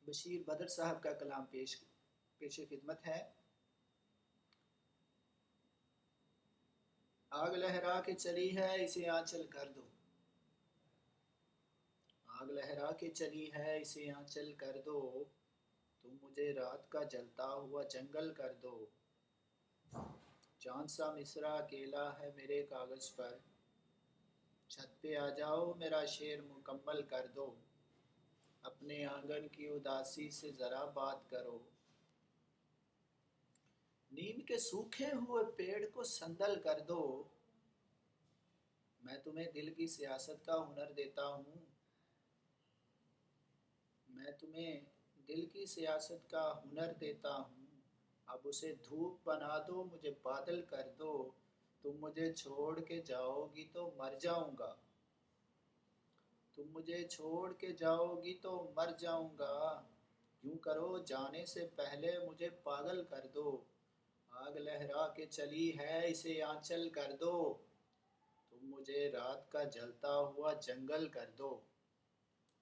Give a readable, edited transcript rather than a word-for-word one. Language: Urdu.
بشیر بدر صاحب کا کلام پیش خدمت ہے۔ آگ لہرا کے چلی ہے اسے آنچل کر دو، آگ لہرا کے چلی ہے اسے آنچل کر دو، تم مجھے رات کا جلتا ہوا جنگل کر دو۔ چاند سا مصرع اکیلا ہے میرے کاغذ پر، چھت پہ آ جاؤ میرا شعر مکمل کر دو، اپنے آنگن کی اداسی سے ذرا بات کرو، نیم کے سوکھے ہوئے پیڑ کو سندل کر دو، میں تمہیں دل کی سیاست کا ہنر دیتا ہوں، میں تمہیں دل کی سیاست کا ہنر دیتا ہوں، اب اسے دھوپ بنا دو مجھے بادل کر دو، تم مجھے چھوڑ کے جاؤ گی تو مر جاؤں گا، تم مجھے چھوڑ کے جاؤ گی تو مر جاؤں گا، یوں کرو جانے سے پہلے مجھے پاگل کر دو، آگ لہرا کے چلی ہے اسے آنچل کر دو، تم مجھے رات کا جلتا ہوا جنگل کر دو۔